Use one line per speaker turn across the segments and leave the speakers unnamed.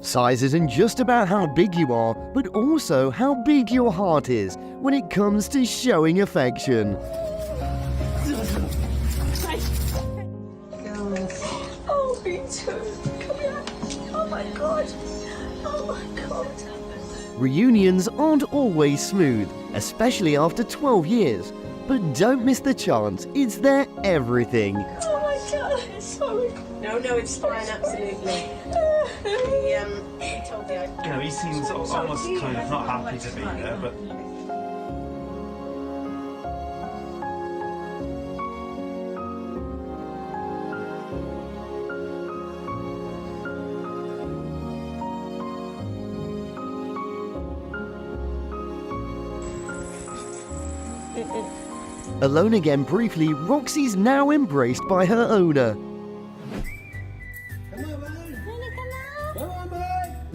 Size isn't just about how big you are, but also how big your heart is when it comes to showing affection.
Oh, me too. Come here. Oh my God. Oh my God.
Reunions aren't always smooth, especially after 12 years. But don't miss the chance, it's their everything.
Oh my God. Sorry.
No, it's fine, absolutely. He told me
He seems almost kind of not happy to be there, but...
Alone again briefly, Roxy's now embraced by her owner.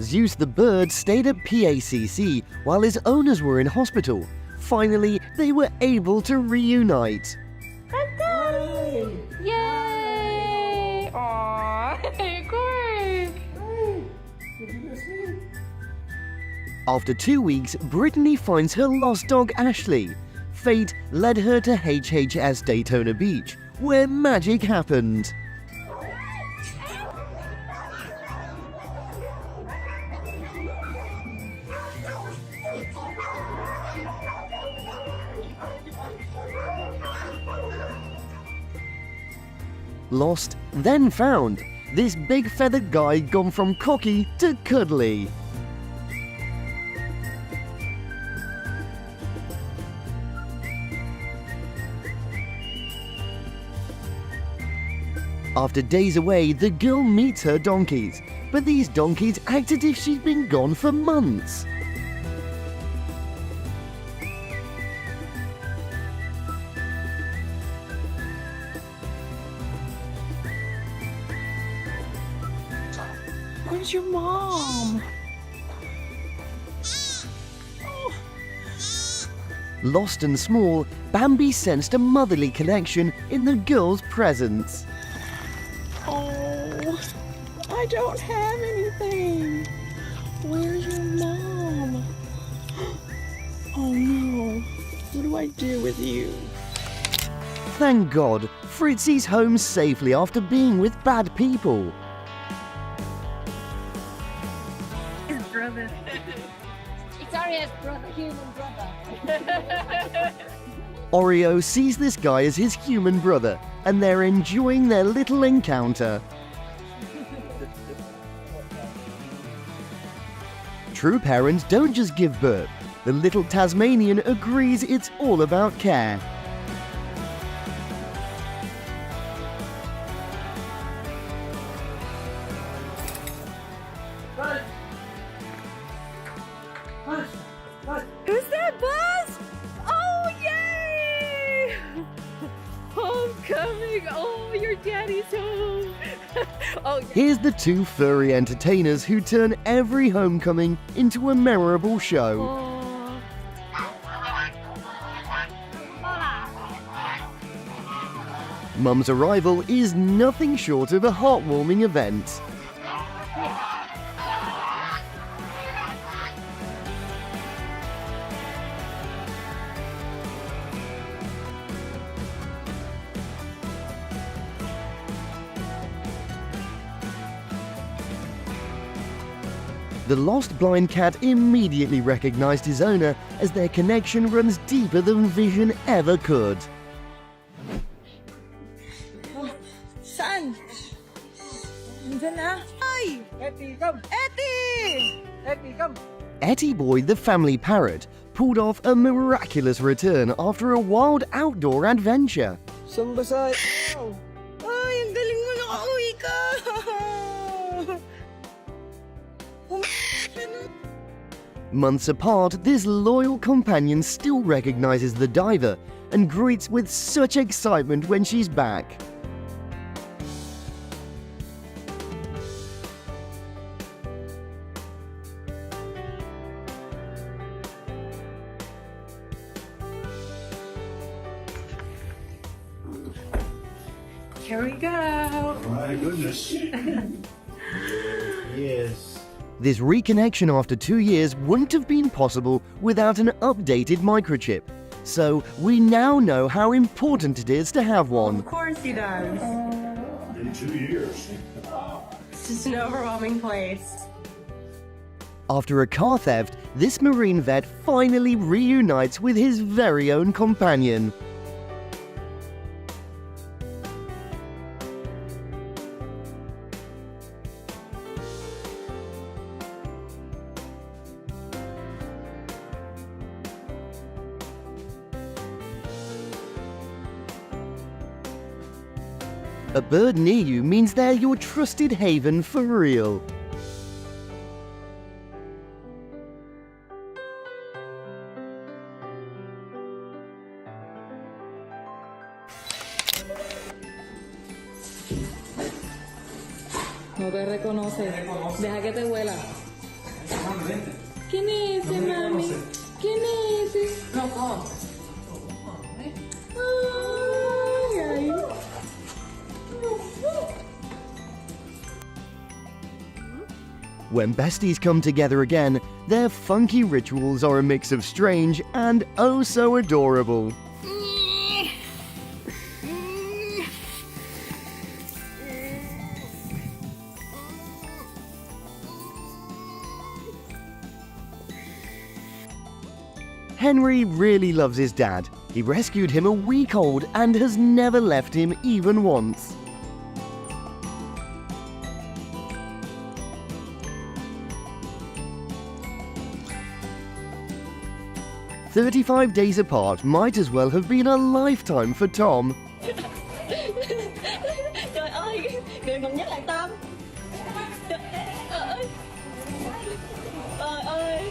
Zeus the bird stayed at PACC while his owners were in hospital. Finally, they were able to reunite.
Yay! Aww, good.
After 2 weeks, Brittany finds her lost dog Ashley. Fate led her to HHS Daytona Beach, where magic happened. Lost, then found. This big feathered guy gone from cocky to cuddly. After days away, the girl meets her donkeys, but these donkeys act as if she'd been gone for months.
Where's your mom?
Lost and small, Bambi sensed a motherly connection in the girl's presence.
Oh, I don't have anything. Where's your mom? Oh no, what do I do with you?
Thank God, Fritzy's home safely after being with bad people.
His brother. Victoria's brother, human brother.
Oreo sees this guy as his human brother, and they're enjoying their little encounter. True parents don't just give birth. The little Tasmanian agrees it's all about care.
Who's that, Buzz? Oh, yay! Homecoming! Oh, your daddy's home! Oh, yeah.
Here's the two furry entertainers who turn every homecoming into a memorable show.
Oh.
Mum's arrival is nothing short of a heartwarming event. The lost blind cat immediately recognized his owner, as their connection runs deeper than vision ever could.
Saan? Nandiyan na? Ay! Etty, come! Etty! Etty, come!
Etty Boy the family parrot pulled off a miraculous return after a wild outdoor adventure.
Saan ba sa... Ay, ang galing mo, nakauwi ka!
Months apart, this loyal companion still recognizes the diver and greets with such excitement when she's back.
Here we go.
My goodness. Yes.
This reconnection after 2 years wouldn't have been possible without an updated microchip. So we now know how important it is to have one.
Of course he does.
In 2 years.
It's just an overwhelming place.
After a car theft, this marine vet finally reunites with his very own companion. A bird near you means they're your trusted haven for real.
No te reconoce. Deja que te huela. ¿Quién es ese, mami? ¿Quién es ese? Ay, ay.
When besties come together again, their funky rituals are a mix of strange and oh so adorable. Henry really loves his dad. He rescued him a week old and has never left him even once. "35 days apart might as well have been a lifetime for Tom.
Trời ơi, người mừng nhất là Tâm. Trời ơi. Trời ơi.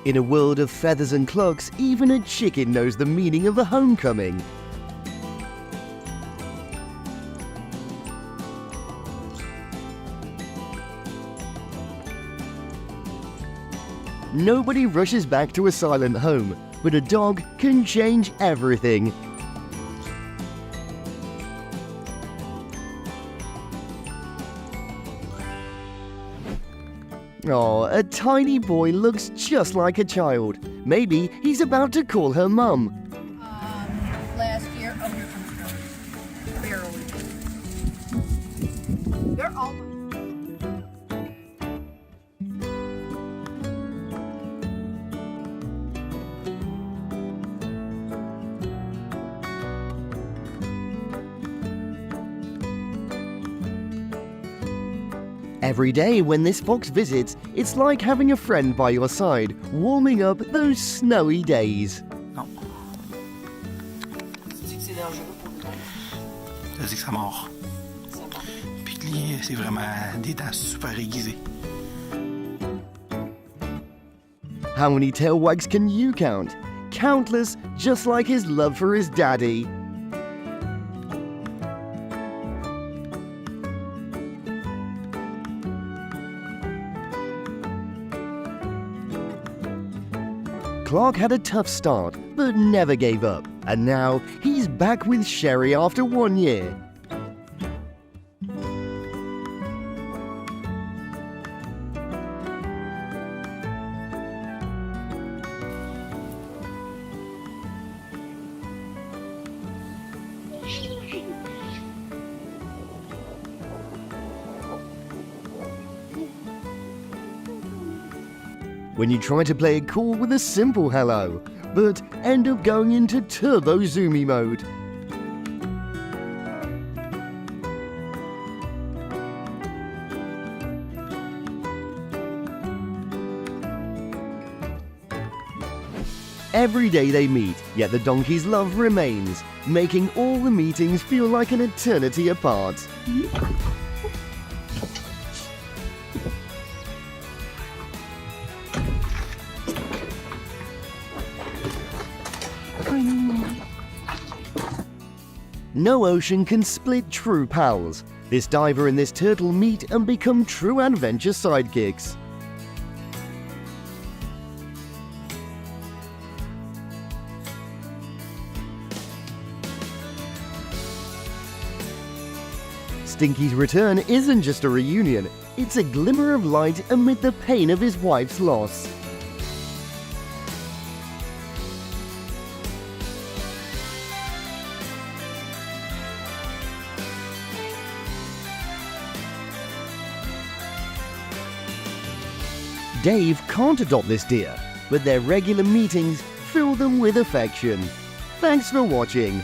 In a world of feathers and clucks, even a chicken knows the meaning of the homecoming. Nobody rushes back to a silent home, but a dog can change everything. Oh, a tiny boy looks just like a child. Maybe he's about to call her mum.
Last year, oh, here comes George. Barely. They're all.
Every day when this fox visits, it's like having a friend by your side, warming up those snowy days.
Non. Ça dit que ça mord. Puis que lui, c'est vraiment des dents super aiguisées.
How many tail wags can you count? Countless, just like his love for his daddy. Clark had a tough start, but never gave up, and now he's back with Sherry after 1 year. When you try to play it cool with a simple hello, but end up going into turbo zoomy mode. Every day they meet, yet the donkey's love remains, making all the meetings feel like an eternity apart. No ocean can split true pals. This diver and this turtle meet and become true adventure sidekicks. Stinky's return isn't just a reunion, it's a glimmer of light amid the pain of his wife's loss. Dave can't adopt this deer, but their regular meetings fill them with affection. Thanks for watching.